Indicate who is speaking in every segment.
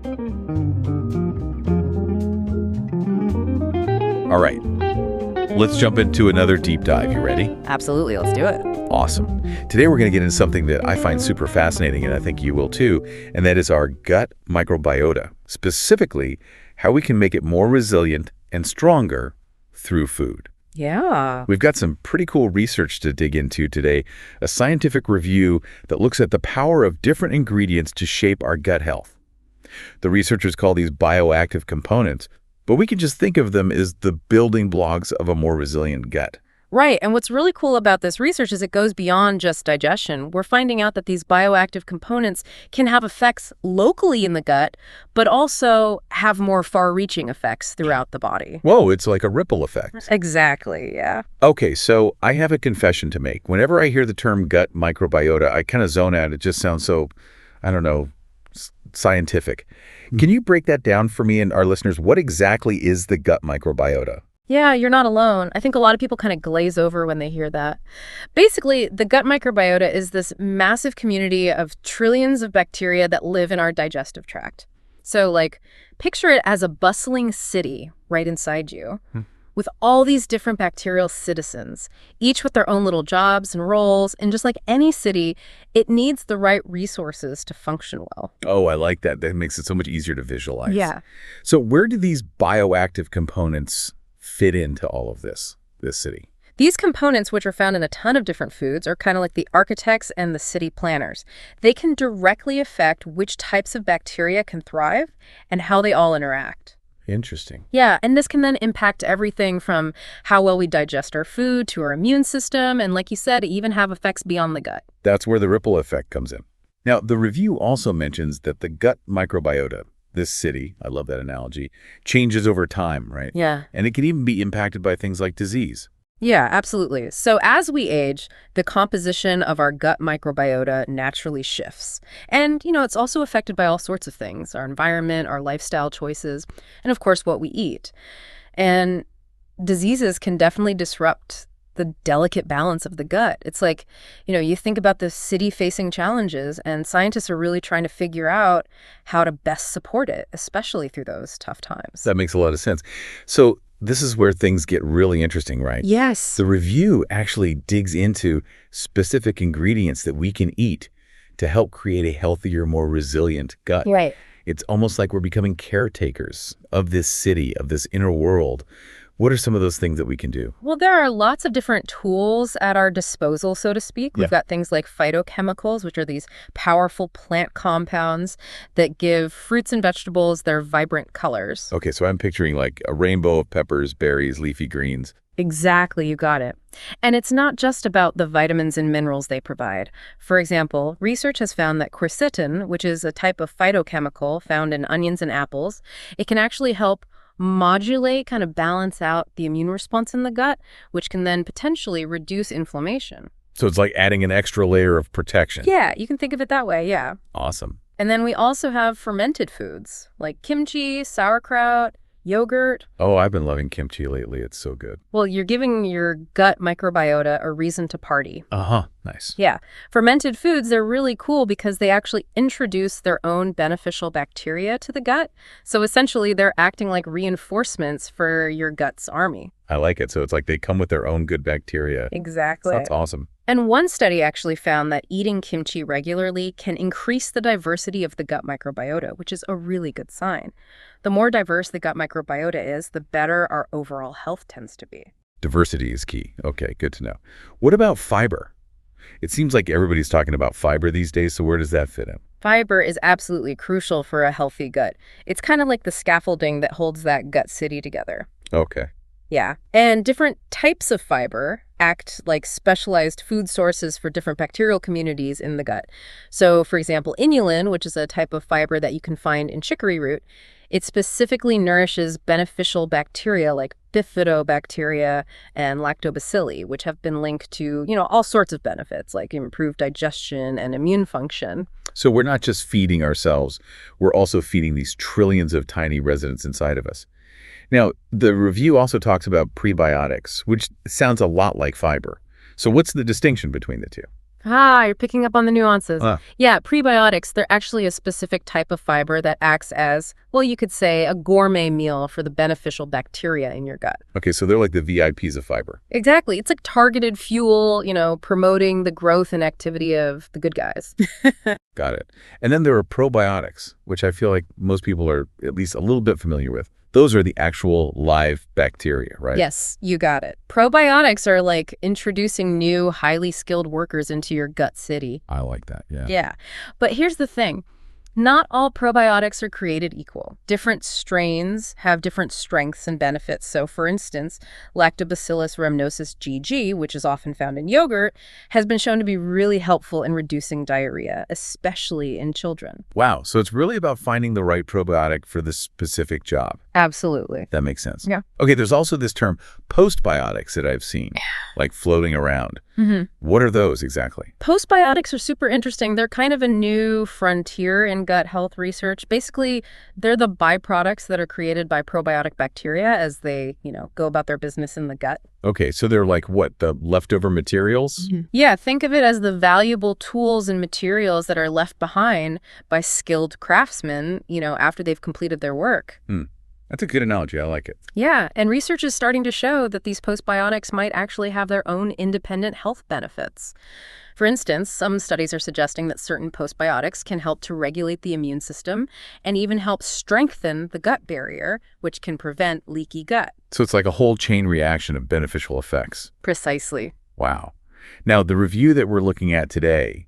Speaker 1: All right, let's jump into another deep dive. You ready?
Speaker 2: Absolutely, let's do it.
Speaker 1: Awesome. Today we're going to get into something that I find super fascinating, and I think you will too, and that is our gut microbiota, specifically how we can make it more resilient and stronger through food.
Speaker 2: Yeah.
Speaker 1: We've got some pretty cool research to dig into today, a scientific review that looks at the power of different ingredients to shape our gut health. The researchers call these bioactive components, but we can just think of them as the building blocks of a more resilient gut.
Speaker 2: Right, and what's really cool about this research is it goes beyond just digestion. We're finding out that these bioactive components can have effects locally in the gut, but also have more far-reaching effects throughout the body.
Speaker 1: Whoa, it's like a ripple effect.
Speaker 2: Exactly, yeah.
Speaker 1: Okay, so I have a confession to make. Whenever I hear the term gut microbiota, I kind of zone out. It just sounds so, I don't know, scientific. Can you break that down for me and our listeners? What exactly is the gut microbiota?
Speaker 2: Yeah, you're not alone. I think a lot of people kind of glaze over when they hear that. Basically, the gut microbiota is this massive community of trillions of bacteria that live in our digestive tract. So, picture it as a bustling city right inside you, with all these different bacterial citizens, each with their own little jobs and roles. And just like any city, it needs the right resources to function well.
Speaker 1: Oh, I like that. That makes it so much easier to visualize.
Speaker 2: Yeah.
Speaker 1: So where do these bioactive components fit into all of this city?
Speaker 2: These components, which are found in a ton of different foods, are kind of like the architects and the city planners. They can directly affect which types of bacteria can thrive and how they all interact.
Speaker 1: Interesting.
Speaker 2: Yeah, and this can then impact everything from how well we digest our food to our immune system, and like you said, even have effects beyond the gut.
Speaker 1: That's where the ripple effect comes in. Now, the review also mentions that the gut microbiota, this city, I love that analogy, changes over time, right?
Speaker 2: Yeah.
Speaker 1: And it can even be impacted by things like disease.
Speaker 2: Yeah, absolutely. So as we age, the composition of our gut microbiota naturally shifts. And, it's also affected by all sorts of things, our environment, our lifestyle choices, and of course, what we eat. And diseases can definitely disrupt the delicate balance of the gut. It's like, you think about the city-facing challenges, and scientists are really trying to figure out how to best support it, especially through those tough times.
Speaker 1: That makes a lot of sense. So this is where things get really interesting, right?
Speaker 2: Yes.
Speaker 1: The review actually digs into specific ingredients that we can eat to help create a healthier, more resilient gut.
Speaker 2: Right.
Speaker 1: It's almost like we're becoming caretakers of this city, of this inner world. What are some of those things that we can do?
Speaker 2: Well, there are lots of different tools at our disposal, so to speak. We've got things like phytochemicals, which are these powerful plant compounds that give fruits and vegetables their vibrant colors.
Speaker 1: Okay, so I'm picturing like a rainbow of peppers, berries, leafy greens.
Speaker 2: Exactly, you got it. And it's not just about the vitamins and minerals they provide. For example, research has found that quercetin, which is a type of phytochemical found in onions and apples, it can actually help modulate, kind of balance out the immune response in the gut, which can then potentially reduce inflammation.
Speaker 1: So it's like adding an extra layer of protection.
Speaker 2: Yeah, you can think of it that way, yeah.
Speaker 1: Awesome.
Speaker 2: And then we also have fermented foods like kimchi, sauerkraut, yogurt.
Speaker 1: Oh, I've been loving kimchi lately. It's so good.
Speaker 2: Well, you're giving your gut microbiota a reason to party.
Speaker 1: Uh-huh. Nice.
Speaker 2: Yeah. Fermented foods, they're really cool because they actually introduce their own beneficial bacteria to the gut. So essentially, they're acting like reinforcements for your gut's army.
Speaker 1: I like it. So it's like they come with their own good bacteria.
Speaker 2: Exactly.
Speaker 1: That's awesome.
Speaker 2: And one study actually found that eating kimchi regularly can increase the diversity of the gut microbiota, which is a really good sign. The more diverse the gut microbiota is, the better our overall health tends to be.
Speaker 1: Diversity is key. Okay, good to know. What about fiber? It seems like everybody's talking about fiber these days, so where does that fit in?
Speaker 2: Fiber is absolutely crucial for a healthy gut. It's kind of like the scaffolding that holds that gut city together.
Speaker 1: Okay.
Speaker 2: Yeah. And different types of fiber act like specialized food sources for different bacterial communities in the gut. So, for example, inulin, which is a type of fiber that you can find in chicory root, it specifically nourishes beneficial bacteria like bifidobacteria and lactobacilli, which have been linked to, all sorts of benefits like improved digestion and immune function.
Speaker 1: So we're not just feeding ourselves, we're also feeding these trillions of tiny residents inside of us. Now, the review also talks about prebiotics, which sounds a lot like fiber. So what's the distinction between the two?
Speaker 2: Ah, you're picking up on the nuances.
Speaker 1: Ah,
Speaker 2: Yeah, prebiotics, they're actually a specific type of fiber that acts as, well, you could say, a gourmet meal for the beneficial bacteria in your gut.
Speaker 1: okay, so they're like the VIPs of fiber.
Speaker 2: Exactly. It's like targeted fuel, promoting the growth and activity of the good guys.
Speaker 1: Got it. And then there are probiotics, which I feel like most people are at least a little bit familiar with. Those are the actual live bacteria, right?
Speaker 2: Yes, you got it. Probiotics are like introducing new, highly skilled workers into your gut city.
Speaker 1: I like that, yeah.
Speaker 2: Yeah. But here's the thing. Not all probiotics are created equal. Different strains have different strengths and benefits. So, for instance, Lactobacillus rhamnosus GG, which is often found in yogurt, has been shown to be really helpful in reducing diarrhea, especially in children.
Speaker 1: Wow, so it's really about finding the right probiotic for the specific job.
Speaker 2: Absolutely.
Speaker 1: That makes sense.
Speaker 2: Yeah.
Speaker 1: Okay, there's also this term postbiotics that I've seen, like floating around. What are those exactly?
Speaker 2: Postbiotics are super interesting. They're kind of a new frontier in gut health research. Basically, they're the byproducts that are created by probiotic bacteria as they, go about their business in the gut.
Speaker 1: Okay, so they're like what, the leftover materials?
Speaker 2: Yeah, think of it as the valuable tools and materials that are left behind by skilled craftsmen, after they've completed their work.
Speaker 1: That's a good analogy. I like it.
Speaker 2: Yeah, and research is starting to show that these postbiotics might actually have their own independent health benefits. For instance, some studies are suggesting that certain postbiotics can help to regulate the immune system and even help strengthen the gut barrier, which can prevent leaky gut.
Speaker 1: So it's like a whole chain reaction of beneficial effects.
Speaker 2: Precisely.
Speaker 1: Wow. Now, the review that we're looking at today,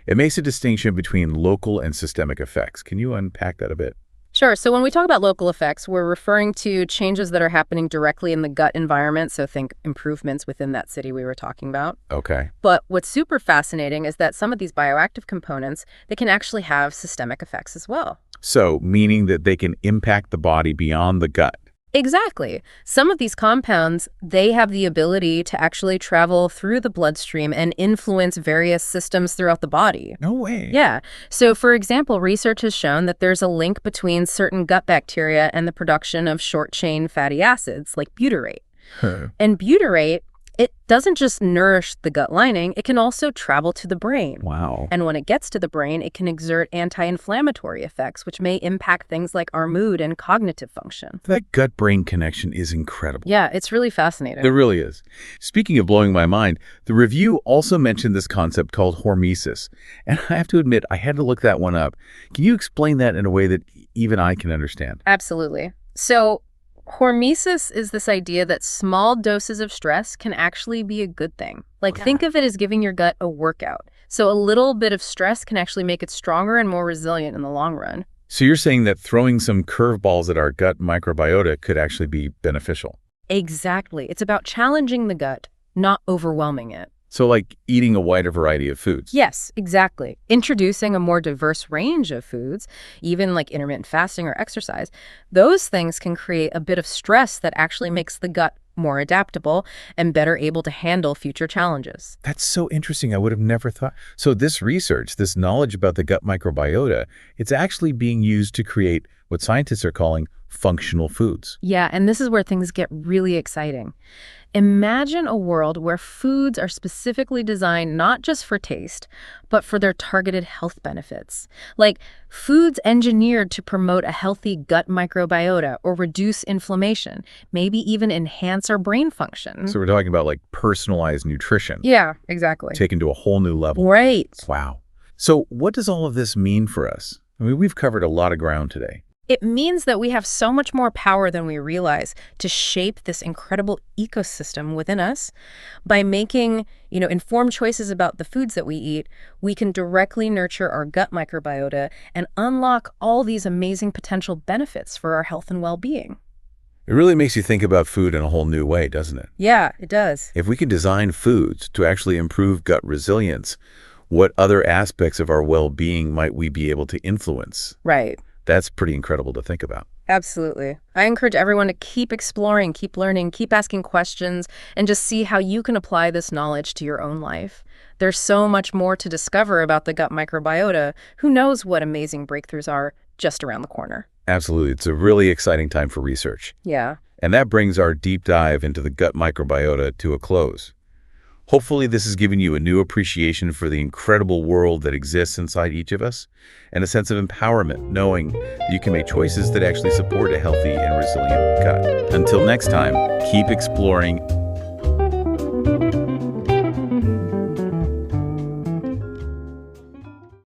Speaker 1: it makes a distinction between local and systemic effects. Can you unpack that a bit?
Speaker 2: Sure. So when we talk about local effects, we're referring to changes that are happening directly in the gut environment. So think improvements within that city we were talking about.
Speaker 1: Okay.
Speaker 2: But what's super fascinating is that some of these bioactive components, they can actually have systemic effects as well.
Speaker 1: So, meaning that they can impact the body beyond the gut.
Speaker 2: Exactly. Some of these compounds, they have the ability to actually travel through the bloodstream and influence various systems throughout the body.
Speaker 1: No way.
Speaker 2: Yeah. So, for example, research has shown that there's a link between certain gut bacteria and the production of short-chain fatty acids like butyrate. And butyrate, it doesn't just nourish the gut lining, it can also travel to the brain.
Speaker 1: Wow.
Speaker 2: And when it gets to the brain, it can exert anti-inflammatory effects, which may impact things like our mood and cognitive function.
Speaker 1: That gut-brain connection is incredible.
Speaker 2: Yeah, it's really fascinating.
Speaker 1: It really is. Speaking of blowing my mind, the review also mentioned this concept called hormesis. And I have to admit, I had to look that one up. Can you explain that in a way that even I can understand?
Speaker 2: Absolutely. So, hormesis is this idea that small doses of stress can actually be a good thing. Like, think of it as giving your gut a workout. So a little bit of stress can actually make it stronger and more resilient in the long run.
Speaker 1: So you're saying that throwing some curveballs at our gut microbiota could actually be beneficial?
Speaker 2: Exactly. It's about challenging the gut, not overwhelming it.
Speaker 1: So like eating a wider variety of foods?
Speaker 2: Yes, exactly. Introducing a more diverse range of foods, even like intermittent fasting or exercise, those things can create a bit of stress that actually makes the gut more adaptable and better able to handle future challenges.
Speaker 1: That's so interesting. I would have never thought. So this research, this knowledge about the gut microbiota, it's actually being used to create what scientists are calling functional foods.
Speaker 2: Yeah, and this is where things get really exciting. Imagine a world where foods are specifically designed not just for taste, but for their targeted health benefits. Like foods engineered to promote a healthy gut microbiota or reduce inflammation, maybe even enhance our brain function.
Speaker 1: So we're talking about like personalized nutrition.
Speaker 2: Yeah, exactly.
Speaker 1: Taken to a whole new level.
Speaker 2: Right.
Speaker 1: Wow. So what does all of this mean for us? I mean, we've covered a lot of ground today.
Speaker 2: It means that we have so much more power than we realize to shape this incredible ecosystem within us. By making, informed choices about the foods that we eat, we can directly nurture our gut microbiota and unlock all these amazing potential benefits for our health and well-being.
Speaker 1: It really makes you think about food in a whole new way, doesn't it?
Speaker 2: Yeah, it does.
Speaker 1: If we can design foods to actually improve gut resilience, what other aspects of our well-being might we be able to influence?
Speaker 2: Right.
Speaker 1: That's pretty incredible to think about.
Speaker 2: Absolutely. I encourage everyone to keep exploring, keep learning, keep asking questions, and just see how you can apply this knowledge to your own life. There's so much more to discover about the gut microbiota. Who knows what amazing breakthroughs are just around the corner.
Speaker 1: Absolutely. It's a really exciting time for research.
Speaker 2: Yeah.
Speaker 1: And that brings our deep dive into the gut microbiota to a close. Hopefully this has given you a new appreciation for the incredible world that exists inside each of us and a sense of empowerment, knowing that you can make choices that actually support a healthy and resilient gut. Until next time, keep exploring